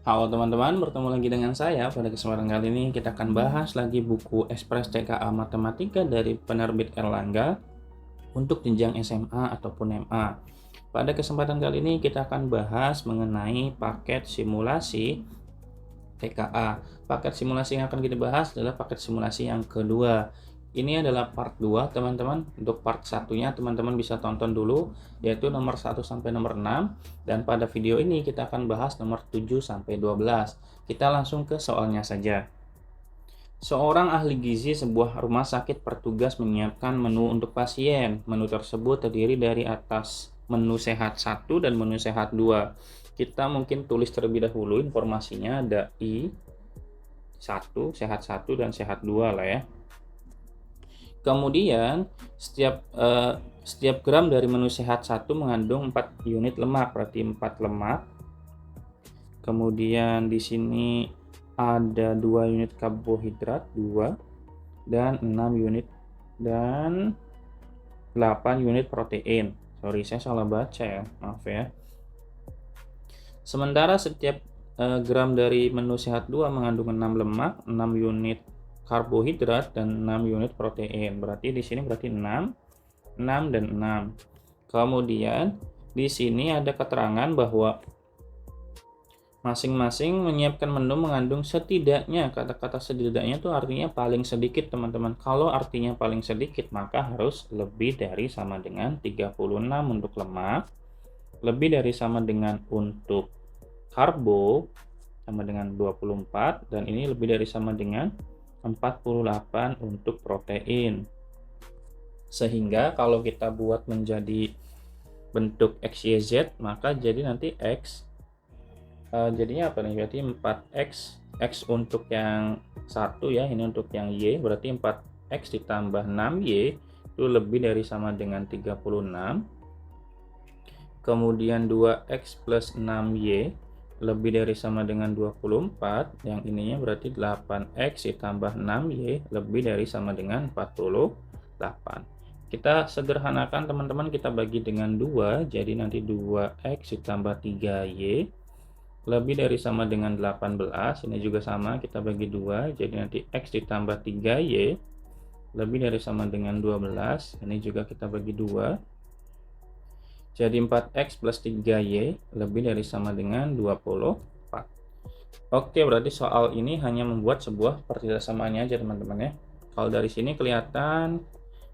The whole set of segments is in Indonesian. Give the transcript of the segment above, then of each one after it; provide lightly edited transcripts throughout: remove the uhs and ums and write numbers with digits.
Halo teman-teman, bertemu lagi dengan saya. Pada kesempatan kali ini kita akan bahas lagi buku Ekspres TKA Matematika dari penerbit Erlangga untuk jenjang SMA ataupun MA. Pada kesempatan kali ini kita akan bahas mengenai paket simulasi TKA. Paket simulasi yang akan kita bahas adalah paket simulasi yang kedua. Ini adalah part 2 teman-teman. Untuk part satunya teman-teman bisa tonton dulu, yaitu nomor 1 sampai nomor 6. Dan pada video ini kita akan bahas nomor 7 sampai 12. Kita langsung ke soalnya saja. Seorang ahli gizi sebuah rumah sakit bertugas menyiapkan menu untuk pasien. Menu tersebut terdiri dari atas menu sehat 1 dan menu sehat 2. Kita mungkin tulis terlebih dahulu informasinya, ada I1, sehat 1 dan sehat 2 lah ya. Kemudian setiap gram dari menu sehat 1 mengandung 4 unit lemak, berarti 4 lemak. Kemudian di sini ada 2 unit karbohidrat, 2 dan 6 unit dan 8 unit protein. Sorry, saya salah baca ya, maaf ya. Sementara setiap gram dari menu sehat 2 mengandung 6 lemak, 6 unit karbohidrat dan 6 unit protein. Berarti di sini berarti 6 dan 6. Kemudian di sini ada keterangan bahwa masing-masing menyiapkan menu mengandung setidaknya, kata-kata setidaknya itu artinya paling sedikit teman-teman. Kalau artinya paling sedikit maka harus lebih dari sama dengan 36 untuk lemak, lebih dari sama dengan untuk karbo sama dengan 24, dan ini lebih dari sama dengan 48 untuk protein. Sehingga kalau kita buat menjadi bentuk XYZ, maka jadi nanti X jadinya apa nih? Berarti 4X, X untuk yang 1 ya, ini untuk yang Y, berarti 4X ditambah 6Y itu lebih dari sama dengan 36. Kemudian 2X plus 6Y lebih dari sama dengan 24, yang ininya berarti 8X ditambah 6Y lebih dari sama dengan 48. Kita sederhanakan teman-teman, kita bagi dengan 2, jadi nanti 2X ditambah 3Y lebih dari sama dengan 18, ini juga sama, kita bagi 2, jadi nanti X ditambah 3Y lebih dari sama dengan 12, ini juga kita bagi 2. Jadi 4X plus 3Y lebih dari sama dengan 24. Oke, berarti soal ini hanya membuat sebuah pertidaksamaan aja teman-teman ya. Kalau dari sini kelihatan,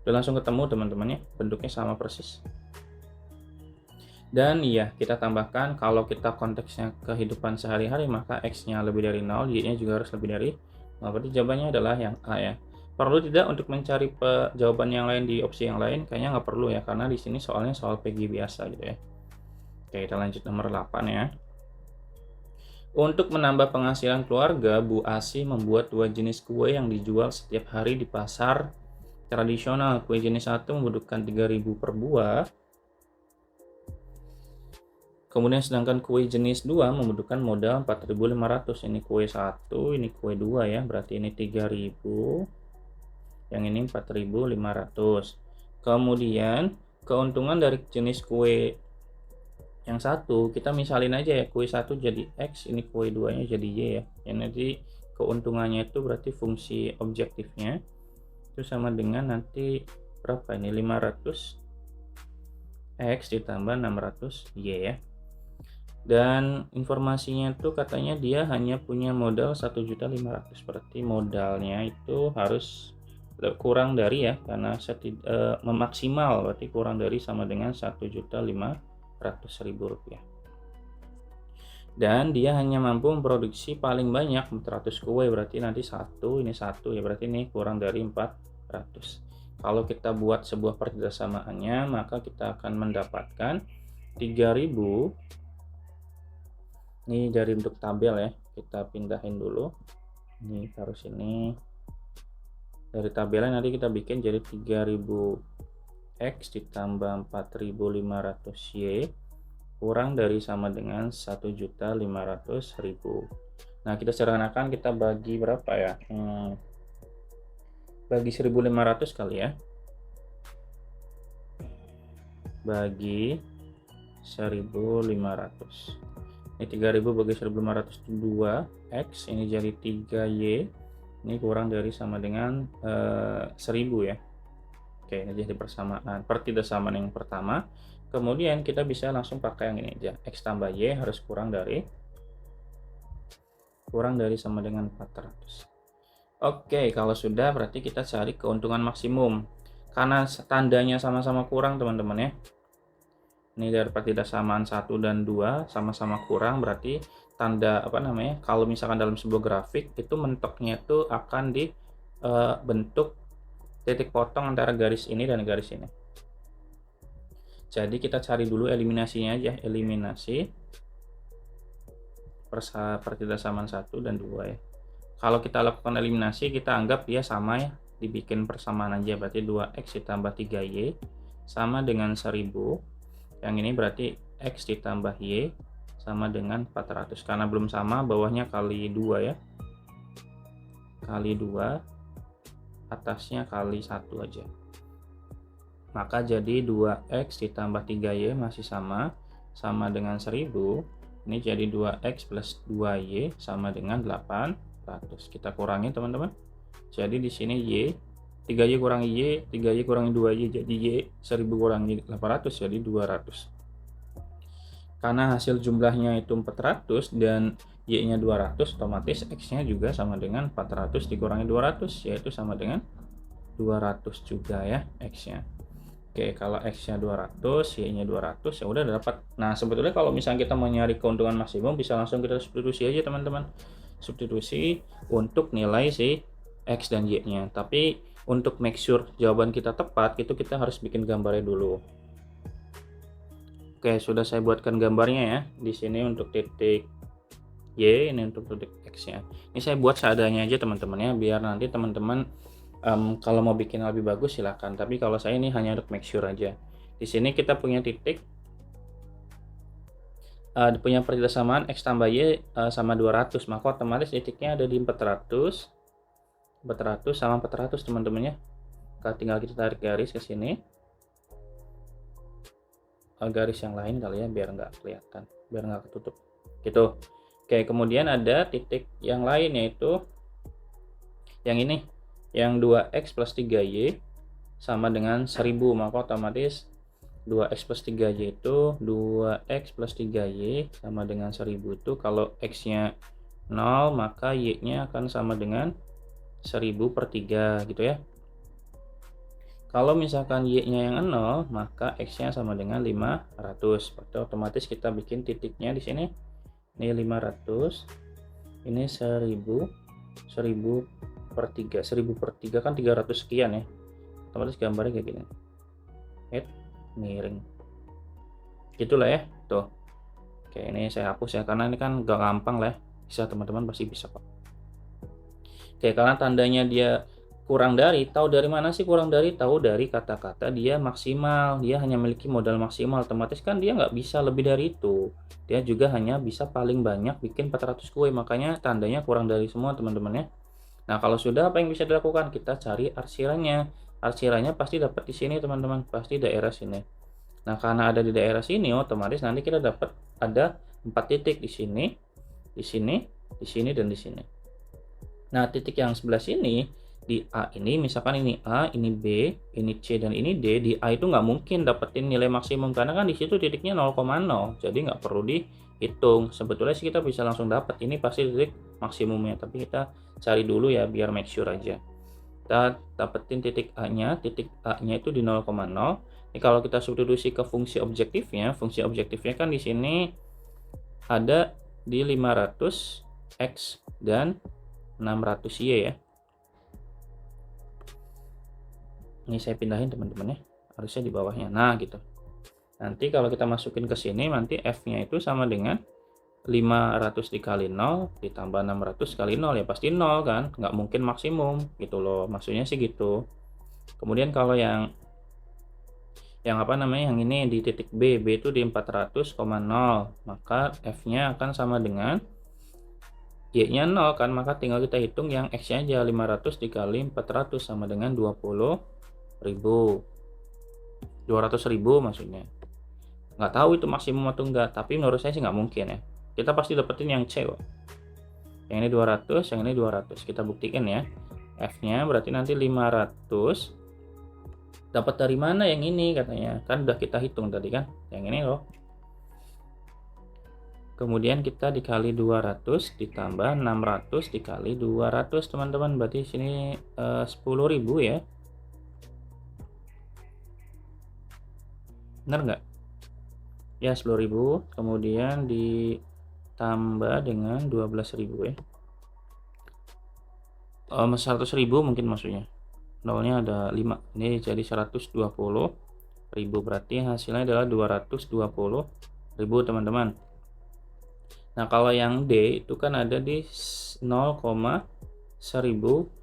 udah langsung ketemu teman-teman ya, bentuknya sama persis. Dan iya, kita tambahkan kalau kita konteksnya kehidupan sehari-hari maka X-nya lebih dari 0, Y-nya juga harus lebih dari 0. Berarti jawabannya adalah yang A ya. Perlu tidak untuk mencari jawaban yang lain di opsi yang lain? Kayaknya nggak perlu ya, karena di sini soalnya soal PG biasa gitu ya. Oke, kita lanjut nomor 8 ya. Untuk menambah penghasilan keluarga, Bu Asi membuat 2 jenis kue yang dijual setiap hari di pasar tradisional. Kue jenis 1 membutuhkan 3.000 per buah. Kemudian sedangkan kue jenis 2 membutuhkan modal 4.500. Ini kue 1, ini kue 2 ya, berarti ini 3.000. Yang ini 4.500. Kemudian keuntungan dari jenis kue yang 1, kita misalin aja ya, kue 1 jadi X, ini kue 2 nya jadi Y ya. Yang nanti keuntungannya itu berarti fungsi objektifnya itu sama dengan nanti berapa ini, 500 X ditambah 600 Y ya. Dan informasinya itu katanya dia hanya punya modal 1.500.000, berarti modalnya itu harus kurang dari ya, karena memaksimal berarti kurang dari sama dengan 1.500.000 rupiah. Dan dia hanya mampu memproduksi paling banyak 400 kue, berarti nanti ini satu ya, berarti ini kurang dari 400. Kalau kita buat sebuah pertidakssamaannya, maka kita akan mendapatkan 3.000. Ini dari bentuk tabel ya, kita pindahin dulu, ini taruh sini. Dari tabelnya nanti kita bikin jadi 3.000X ditambah 4.500Y kurang dari sama dengan 1.500.000. Nah, kita sederhanakan, kita bagi berapa ya? Bagi 1.500 kali ya. Bagi 1.500. Ini 3000 bagi 1502 X, ini jadi 3Y. Ini kurang dari sama dengan 1000 ya. Oke, ini jadi persamaan pertidasamaan yang pertama. Kemudian kita bisa langsung pakai yang ini aja. X tambah Y harus kurang dari sama dengan 400. Oke, kalau sudah berarti kita cari keuntungan maksimum. Karena tandanya sama-sama kurang teman-teman ya. Ini dari pertidasamaan 1 dan 2 sama-sama kurang, berarti tanda apa namanya? Kalau misalkan dalam sebuah grafik itu mentoknya itu akan dibentuk titik potong antara garis ini dan garis ini. Jadi kita cari dulu eliminasinya aja, eliminasi pertidasamaan 1 dan 2 ya. Kalau kita lakukan eliminasi, kita anggap dia sama ya, dibikin persamaan aja, berarti 2x ditambah 3y sama dengan 1000. Yang ini berarti x ditambah y sama dengan 400. Karena belum sama, bawahnya kali 2 ya. Kali 2, atasnya kali 1 aja. Maka jadi 2x ditambah 3y masih sama dengan 1000. Ini jadi 2x plus 2y sama dengan 800. Kita kurangi teman-teman. Jadi di sini y, 3y kurangi y, 3y kurangi 2y jadi y, 1000 kurangi 800 jadi 200. Karena hasil jumlahnya itu 400 dan y-nya 200, otomatis x-nya juga sama dengan 400 dikurangi 200, yaitu sama dengan 200 juga ya x-nya. Oke, kalau x-nya 200, y-nya 200, ya udah dapat. Nah, sebetulnya kalau misalnya kita mau nyari keuntungan maksimum, bisa langsung kita substitusi aja teman-teman. Substitusi untuk nilai si x dan y-nya. Tapi untuk make sure jawaban kita tepat, itu kita harus bikin gambarnya dulu. Oke, sudah saya buatkan gambarnya ya. Di sini untuk titik Y, ini untuk titik X-nya. Ini saya buat seadanya aja teman-teman ya, biar nanti teman-teman kalau mau bikin lebih bagus silahkan. Tapi kalau saya ini hanya untuk make sure aja. Di sini kita punya titik, punya pertidasamaan X tambah Y sama 200, maka otomatis titiknya ada di 400 sama 400 teman-teman ya. Tinggal kita tarik garis ke sini. Garis yang lain kali ya, biar nggak kelihatan, biar nggak ketutup gitu. Oke, kemudian ada titik yang lain, yaitu yang ini, yang 2x plus 3y sama dengan 1000, maka otomatis 2x plus 3y itu 2x plus 3y sama dengan 1000. Itu kalau x nya 0 maka y nya akan sama dengan 1000 per 3 gitu ya. Kalau misalkan y-nya yang 0, maka x-nya sama dengan 500. Berarti otomatis kita bikin titiknya di sini. Ini 500. Ini 1000 per 3. 1000 per 3 kan 300 sekian ya. Otomatis gambarnya kayak gini. Miring. Gitulah ya. Tuh. Oke, ini saya hapus ya, karena ini kan gak gampang lah ya. Bisa teman-teman pasti bisa kok. Oke, karena tandanya dia kurang dari, tahu dari mana sih kurang dari? Tahu dari kata-kata dia maksimal, dia hanya memiliki modal maksimal, otomatis kan dia nggak bisa lebih dari itu. Dia juga hanya bisa paling banyak bikin 400 kue, makanya tandanya kurang dari semua teman-teman ya. Nah, kalau sudah, apa yang bisa dilakukan? Kita cari arsiranya. Arsiranya pasti dapat di sini teman-teman, pasti daerah sini. Nah, karena ada di daerah sini, otomatis nanti kita dapat ada 4 titik di sini, di sini, di sini, dan di sini. Nah, titik yang sebelah sini, di A ini, misalkan ini A, ini B, ini C, dan ini D, di A itu nggak mungkin dapetin nilai maksimum, karena kan di situ titiknya 0,0, jadi nggak perlu dihitung. Sebetulnya sih kita bisa langsung dapat, ini pasti titik maksimumnya, tapi kita cari dulu ya, biar make sure aja. Kita dapetin titik A-nya itu di 0,0. Ini kalau kita substitusi ke fungsi objektifnya kan di sini ada di 500x dan 600y ya. Ini saya pindahin teman-teman ya, harusnya di bawahnya. Nah gitu. Nanti kalau kita masukin ke sini, nanti f-nya itu sama dengan 500 dikali 0 ditambah 600 kali 0, ya pasti 0 kan, nggak mungkin maksimum gitu loh, maksudnya sih gitu. Kemudian kalau yang apa namanya, yang ini di titik B itu di 400,0, maka f-nya akan sama dengan y-nya 0 kan, maka tinggal kita hitung yang x-nya aja, 500 dikali 400 sama dengan 200.000 maksudnya. Nggak tahu itu maksimum atau enggak, tapi menurut saya sih nggak mungkin ya. Kita pasti dapetin yang C, Wak. Yang ini 200, yang ini 200. Kita buktikan ya. F-nya berarti nanti 500. Dapat dari mana yang ini katanya? Kan udah kita hitung tadi kan. Yang ini loh. Kemudian kita dikali 200 ditambah 600 dikali 200, teman-teman. Berarti sini 10.000 ya. Benar nggak? Ya, 10.000. Kemudian ditambah dengan 12.000 ya. 100.000 mungkin maksudnya. Nolnya ada 5. Ini jadi 120.000. Berarti hasilnya adalah 220.000, teman-teman. Nah, kalau yang D itu kan ada di 0,1000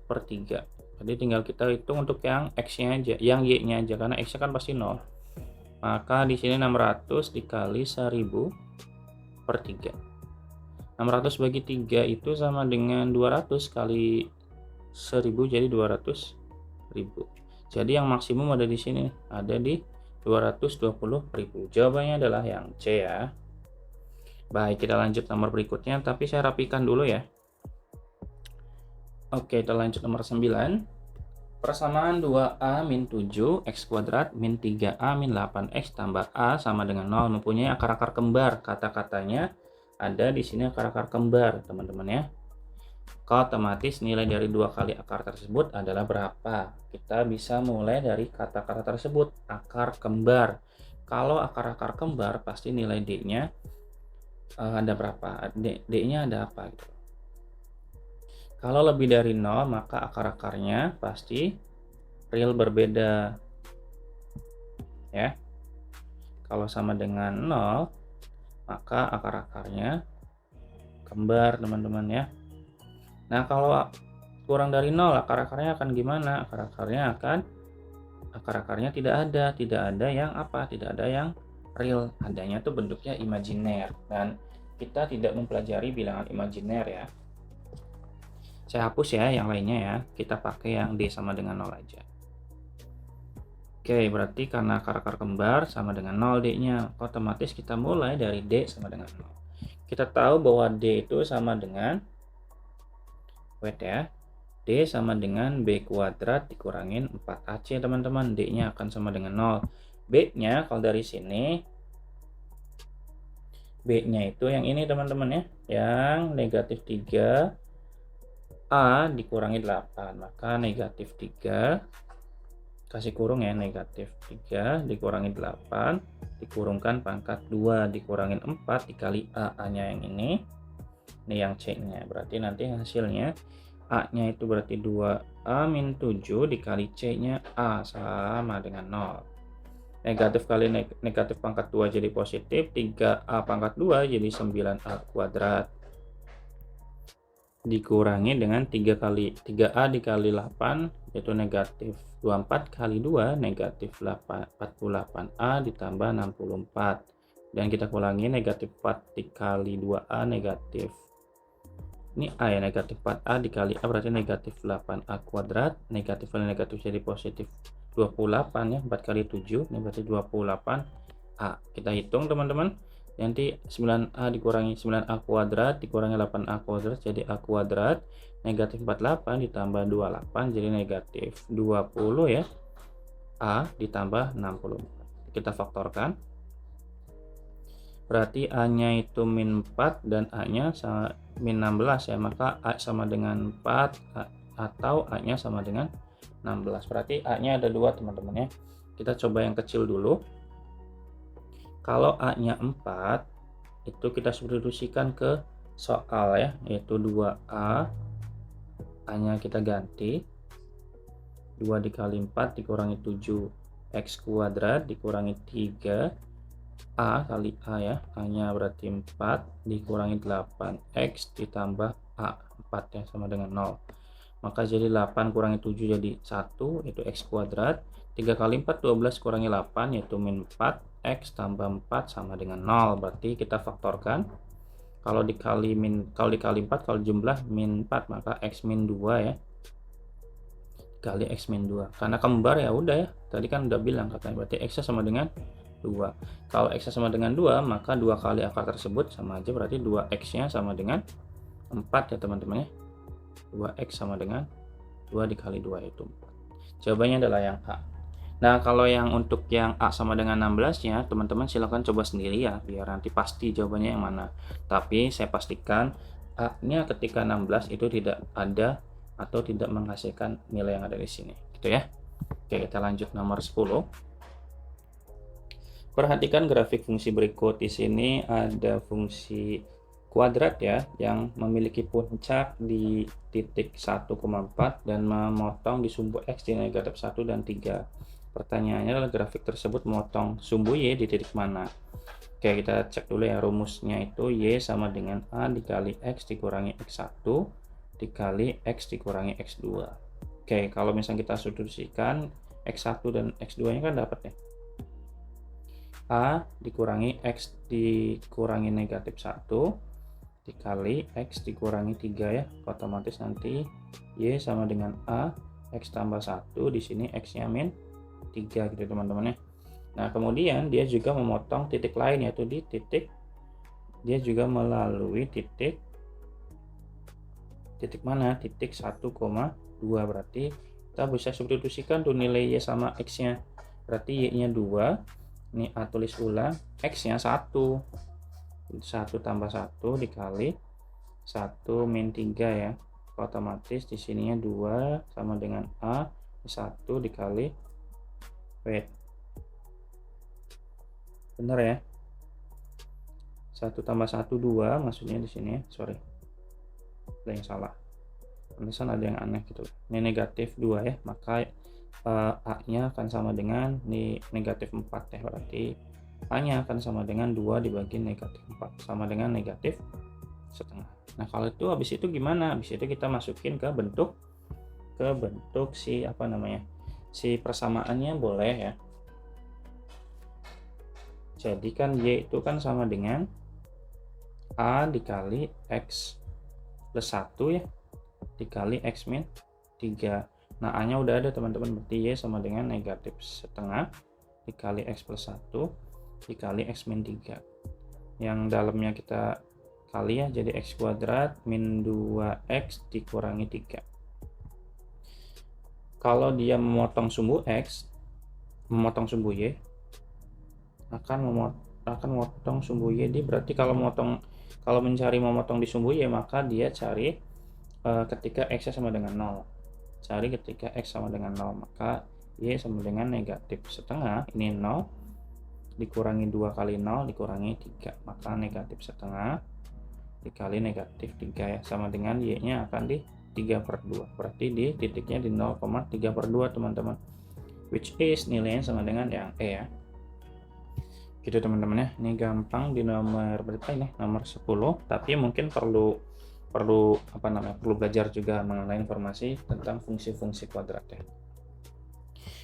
per 3. Jadi tinggal kita hitung untuk yang X-nya aja, yang Y-nya aja, karena X-nya kan pasti 0. Maka di sini 600 dikali 1000 per 3. 600 bagi 3 itu sama dengan 200 kali 1000, jadi 200.000. Jadi yang maksimum ada di sini, ada di 220.000. Jawabannya adalah yang C ya. Baik, kita lanjut nomor berikutnya, tapi saya rapikan dulu ya. Oke, kita lanjut nomor 9. Persamaan 2A min 7 X kuadrat min 3A min 8X tambah A sama dengan 0 mempunyai akar-akar kembar. Kata-katanya ada di sini akar-akar kembar, teman-teman ya. Otomatis nilai dari 2 kali akar tersebut adalah berapa? Kita bisa mulai dari kata-kata tersebut, akar kembar. Kalau akar-akar kembar pasti nilai D-nya ada berapa? D-nya ada apa gitu. Kalau lebih dari 0 maka akar-akarnya pasti real berbeda ya. Kalau sama dengan 0 maka akar-akarnya kembar, teman-teman ya. Nah, kalau kurang dari 0 akar-akarnya akan gimana? Akar-akarnya tidak ada yang apa? Tidak ada yang real, adanya tuh bentuknya imajiner, dan kita tidak mempelajari bilangan imajiner ya. Saya hapus ya yang lainnya ya, kita pakai yang D sama dengan 0 aja. Oke, berarti karena akar-akar kembar sama dengan 0 D-nya, otomatis kita mulai dari D sama dengan 0. Kita tahu bahwa D itu sama dengan, wait ya, D sama dengan B kuadrat dikurangin 4AC, teman-teman. D-nya akan sama dengan 0. B-nya kalau dari sini, B-nya itu yang ini, teman-teman ya, yang negatif 3 A dikurangi 8, maka negatif 3 kasih kurung ya, negatif 3 dikurangi 8 dikurungkan pangkat 2 dikurangin 4 dikali A-nya yang ini yang C-nya, berarti nanti hasilnya A-nya itu berarti 2A min 7 dikali C-nya A sama dengan 0. Negatif kali negatif pangkat 2 jadi positif, 3A pangkat 2 jadi 9A kuadrat dikurangi dengan 3A dikali 8 yaitu negatif 24 kali 2 negatif 48A ditambah 64, dan kita kurangi negatif 4 dikali 2A negatif, ini A ya, negatif 4A dikali A berarti negatif 8A kuadrat, negatif kali negatif jadi positif 28 ya, 4 kali 7 ini berarti 28A. Kita hitung, teman-teman. Nanti 9A dikurangi 9A kuadrat dikurangi 8A kuadrat jadi A kuadrat, negatif 48 ditambah 28 jadi negatif 20 ya, A ditambah 64. Kita faktorkan, berarti A-nya itu min 4 dan A-nya sama min 16 ya, maka A sama dengan 4 atau A-nya sama dengan 16. Berarti A-nya ada 2, teman-teman ya. Kita coba yang kecil dulu. Kalau A-nya 4, itu kita substitusikan ke soal ya, yaitu 2A, A-nya kita ganti, 2 dikali 4 dikurangi 7, X kuadrat dikurangi 3, A kali A ya, A-nya berarti 4, dikurangi 8, X ditambah A, 4 ya, sama dengan 0. Maka jadi 8 kurangi 7 jadi 1, yaitu X kuadrat, 3 kali 4, 12 kurangi 8, yaitu min 4, X tambah 4 sama dengan 0. Berarti kita faktorkan. Kalau dikali 4, kalau jumlah min 4, maka X min 2 ya. Kali X min 2. Karena kembar ya udah ya. Tadi kan udah bilang katanya, berarti X sama dengan 2. Kalau X-nya sama dengan 2, maka 2 kali akar tersebut sama aja, berarti 2X-nya sama dengan 4 ya teman-teman ya. 2X sama dengan 2 dikali 2 itu 4. Jawabannya adalah yang A. Nah, kalau yang untuk yang A sama dengan 16-nya, teman-teman silakan coba sendiri ya, biar nanti pasti jawabannya yang mana. Tapi saya pastikan A-nya ketika 16 itu tidak ada atau tidak menghasilkan nilai yang ada di sini, gitu ya. Oke, kita lanjut nomor 10. Perhatikan grafik fungsi berikut. Di sini ada fungsi kuadrat ya, yang memiliki puncak di titik 1,4 dan memotong di sumbu X di negatif 1 dan 3. Pertanyaannya adalah grafik tersebut memotong sumbu Y di titik mana? Oke, kita cek dulu ya rumusnya itu Y sama dengan A dikali X dikurangi X1 dikali X dikurangi X2. Oke, kalau misalnya kita substitusikan X1 dan X2 nya kan dapat ya. A dikurangi X dikurangi negatif 1 dikali X dikurangi 3 ya, otomatis nanti Y sama dengan A X tambah 1, di sini X nya min 3 gitu teman-teman ya. Nah kemudian dia juga memotong titik lain, yaitu di titik, dia juga melalui titik mana, titik 1,2, berarti kita bisa substitusikan tuh nilai Y sama X nya, berarti Y nya 2. Ini A tulis ulang, X-nya 1. 1 tambah 1 dikali 1 min 3 ya. Otomatis di sininya 2 sama dengan A 1 dikali W. Benar ya? 1 tambah 1 2 maksudnya di sini ya. Sorry. Ada yang salah. Penulisan ada yang aneh gitu. Ini negatif 2 ya, maka A-nya akan sama dengan negatif 4 ya, berarti A-nya akan sama dengan 2 dibagi negatif 4, sama dengan negatif setengah. Nah kalau itu habis itu gimana? Habis itu kita masukin ke bentuk si apa namanya, si persamaannya boleh ya. Jadi kan Y itu kan sama dengan A dikali X plus 1 ya, dikali X min 3. Nah, A-nya udah ada teman-teman, berarti Y sama dengan negatif setengah dikali X plus 1 dikali X min 3. Yang dalamnya kita kali ya, jadi X kuadrat min 2X dikurangi 3. Kalau dia memotong sumbu X, memotong sumbu Y, akan memotong sumbu Y, dia berarti kalau mencari memotong di sumbu Y, maka dia cari ketika X-nya sama dengan 0. Cari ketika X sama dengan 0, maka Y sama dengan negatif setengah, ini 0 dikurangi 2 kali 0 dikurangi 3, maka negatif setengah dikali negatif 3 ya, sama dengan Y nya akan di 3/2, berarti di titiknya di 0,3/2 teman-teman, which is nilainya sama dengan yang E ya. Gitu teman-teman ya, ini gampang di nomor berapa ini, nomor 10, tapi mungkin perlu belajar juga mengenai informasi tentang fungsi-fungsi kuadrat ya.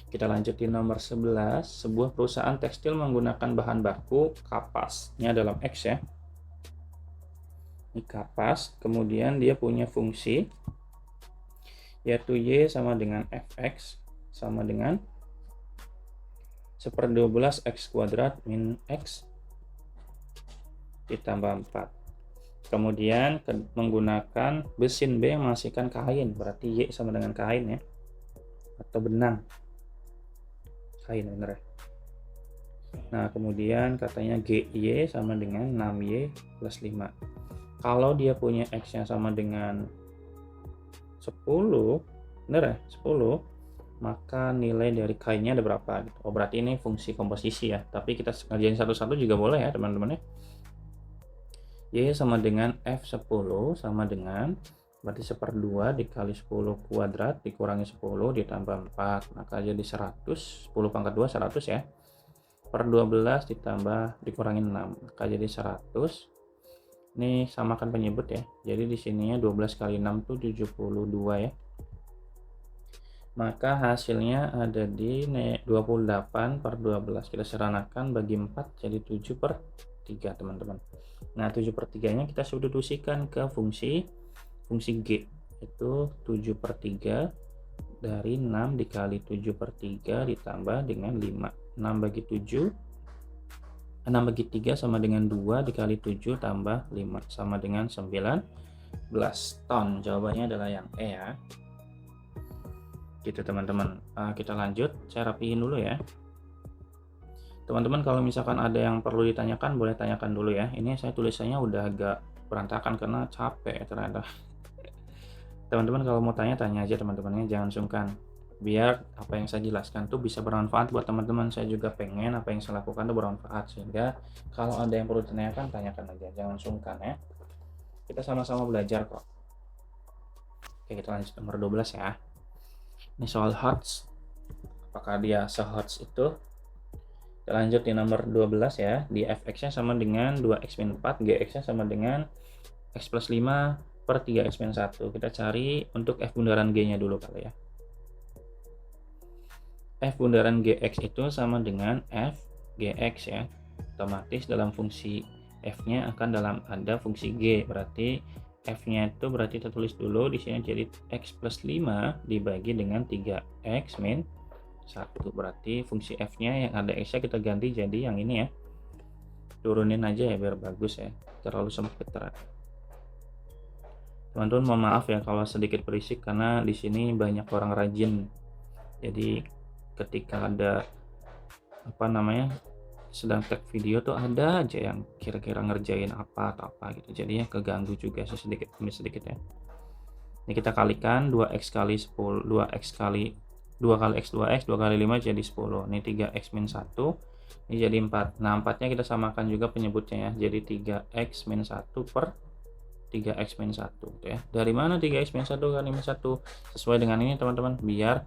Kita lanjut di nomor 11. Sebuah perusahaan tekstil menggunakan bahan baku kapas. Ini dalam X ya. Ini kapas, kemudian dia punya fungsi yaitu Y sama dengan Fx sama dengan 1/12 X kuadrat min X ditambah 4. Kemudian menggunakan mesin B yang menghasilkan kain, berarti Y sama dengan kain ya, atau benang. Kain bener ya. Nah kemudian katanya GY sama dengan 6Y plus 5. Kalau dia punya X yang sama dengan 10, bener ya, 10, maka nilai dari kainnya ada berapa gitu. Oh berarti ini fungsi komposisi ya, tapi kita ngerjain satu-satu juga boleh ya teman-teman ya. Y sama dengan F10 sama dengan, berarti 1/2 dikali 10 kuadrat dikurangi 10 ditambah 4, maka jadi 100, 10 pangkat 2 100 ya, per 12 ditambah dikurangi 6, maka jadi 100. Ini samakan penyebut ya, jadi di sininya 12 kali 6 itu 72 ya, maka hasilnya ada di 28/12, kita seranakan bagi 4 jadi 7/3 teman-teman. Nah 7/3 nya kita substitusikan ke fungsi G, itu 7/3 dari 6 dikali 7/3 ditambah dengan 5. 6 bagi 7 6/3 sama dengan 2 dikali 7 tambah 5 sama dengan 19 ton. Jawabannya adalah yang E ya. Gitu teman-teman. Kita lanjut, saya rapihin dulu ya. Teman-teman kalau misalkan ada yang perlu ditanyakan, boleh tanyakan dulu ya. Ini saya tulisannya udah agak berantakan karena capek ya ternyata. Teman-teman kalau mau tanya aja teman-temannya, jangan sungkan. Biar apa yang saya jelaskan tuh bisa bermanfaat buat teman-teman. Saya juga pengen apa yang saya lakukan tuh bermanfaat, sehingga kalau ada yang perlu ditanyakan, tanyakan aja, jangan sungkan ya. Kita sama-sama belajar kok. Oke, kita lanjut nomor 12 ya. Ini soal HOTS. Apakah dia se-HOTS itu? Kita lanjut di nomor 12 ya. Di fx-nya sama dengan 2x-4, gx-nya sama dengan x plus 5 per 3x-1. Kita cari untuk f bundaran g-nya dulu kali ya. F bundaran gx itu sama dengan f gx ya. Otomatis dalam fungsi f-nya akan ada fungsi g. Berarti f-nya itu berarti kita tulis dulu di sini jadi x plus 5 dibagi dengan 3x min 1. Berarti fungsi f-nya yang ada x-nya kita ganti jadi yang ini ya. Turunin aja ya biar bagus ya. Terlalu sempit ternyata. Teman-teman mohon maaf ya kalau sedikit berisik karena di sini banyak orang rajin. Jadi ketika ada sedang tag video tuh ada aja yang kira-kira ngerjain apa atau apa gitu, jadinya keganggu juga sedikit demi sedikit ya. Ini kita kalikan 2x kali 10, 2x kali 2 kali x 2x 2 kali 5 jadi 10. Ini 3x min 1 ini jadi 4. Nah 4 nya kita samakan juga penyebutnya ya, jadi 3x min 1 per 3x min 1 gitu ya. Dari mana 3x min 1 kali min 1? Sesuai dengan ini teman-teman, biar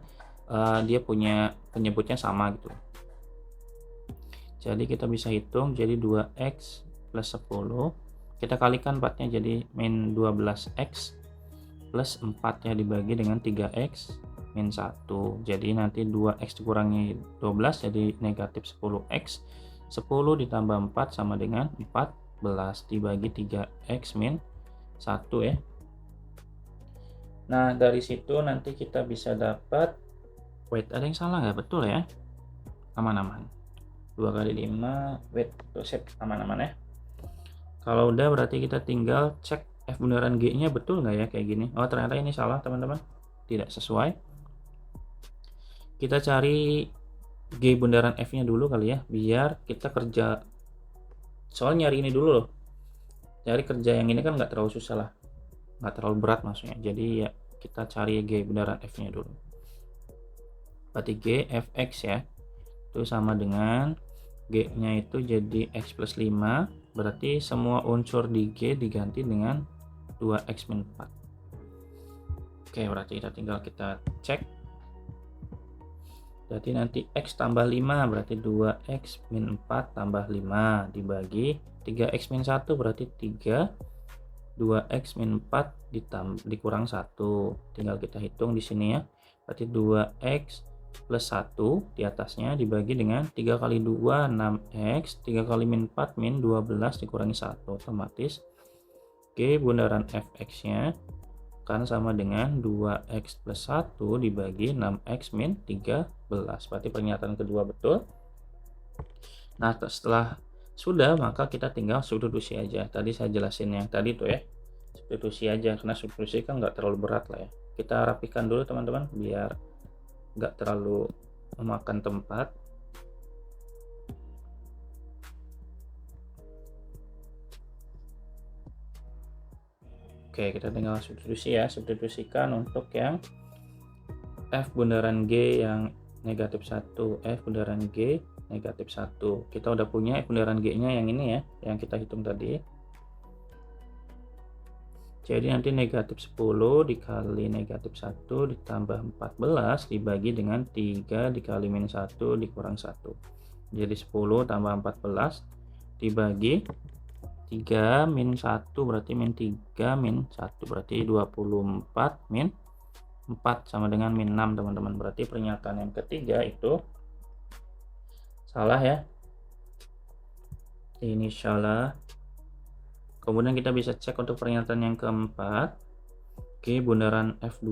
dia punya penyebutnya sama gitu. Jadi kita bisa hitung jadi 2x plus 10. Kita kalikan 4 nya jadi min 12x plus 4 nya dibagi dengan 3x min 1. Jadi nanti 2x dikurangi 12 jadi negatif 10x. 10 ditambah 4 sama dengan 14 dibagi 3x min 1 ya. Nah dari situ nanti kita bisa dapat, wait ada yang salah nggak? Betul ya, aman-aman. 2 kali 5, wait tuh set, aman-aman ya. Kalau udah berarti kita tinggal cek f bundaran g nya betul nggak ya kayak gini. Oh ternyata ini salah teman-teman, tidak sesuai. Kita cari g bundaran f nya dulu kali ya, biar kita kerja, soalnya nyari ini dulu loh, cari kerja yang ini kan nggak terlalu susah lah, nggak terlalu berat maksudnya. Jadi ya kita cari g bundaran f nya dulu. Berarti g fx ya itu sama dengan g nya itu jadi x plus 5, berarti semua unsur di g diganti dengan 2x min 4. Oke berarti kita cek, berarti nanti x tambah 5 berarti 2x min 4 tambah 5 dibagi 3x min 1 berarti 3, 2x min 4 dikurang 1, tinggal kita hitung di sini ya. Berarti 2x plus 1 di atasnya dibagi dengan 3 kali 2 6x, 3 kali min 4 min 12 dikurangi 1, otomatis g bundaran fx nya kan sama dengan 2x plus 1 dibagi 6x min 13. Berarti pernyataan kedua betul. Nah setelah sudah, maka kita tinggal substitusi aja. Tadi saya jelasin yang tadi tuh ya, substitusi aja, karena substitusi kan nggak terlalu berat lah ya. Kita rapikan dulu teman-teman biar nggak terlalu memakan tempat. Oke kita tinggal substitusi ya, substitusikan untuk yang f bundaran g yang negatif 1, f bundaran g negatif 1. Kita udah punya f bundaran g nya yang ini ya, yang kita hitung tadi. Jadi nanti negatif 10 dikali negatif 1 ditambah 14 dibagi dengan 3 dikali min 1 dikurang 1. Jadi 10 tambah 14 dibagi 3 min 1 berarti min 3 min 1 berarti 24 min 4 sama dengan min 6 teman-teman. Berarti pernyataan yang ketiga itu salah ya. Ini salah. Kemudian kita bisa cek untuk pernyataan yang keempat, G bundaran F2.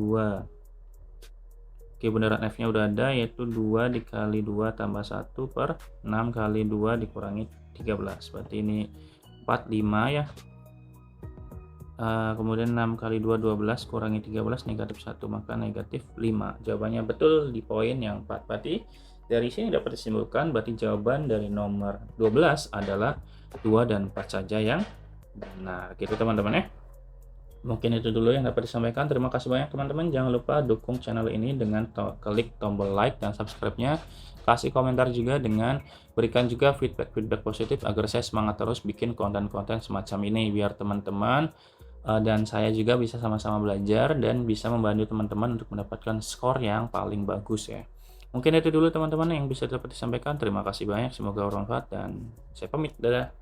G bundaran F nya udah ada, yaitu 2 dikali 2 tambah 1 per 6 kali 2 dikurangi 3. 13. Berarti ini 45 ya. Kemudian 6 kali 2 12 kurangi 13 negatif 1, maka negatif 5. Jawabannya betul di poin yang 4. Berarti dari sini dapat disimpulkan berarti jawaban dari nomor 12 adalah 2 dan 4 saja yang benar. Gitu teman-teman ya. Mungkin itu dulu yang dapat disampaikan. Terima kasih banyak teman-teman. Jangan lupa dukung channel ini dengan klik tombol like dan subscribe-nya. Kasih komentar juga dengan berikan juga feedback positif agar saya semangat terus bikin konten-konten semacam ini biar teman-teman dan saya juga bisa sama-sama belajar dan bisa membantu teman-teman untuk mendapatkan skor yang paling bagus ya. Mungkin itu dulu teman-teman yang bisa dapat disampaikan. Terima kasih banyak, semoga bermanfaat dan saya pamit. Dadah.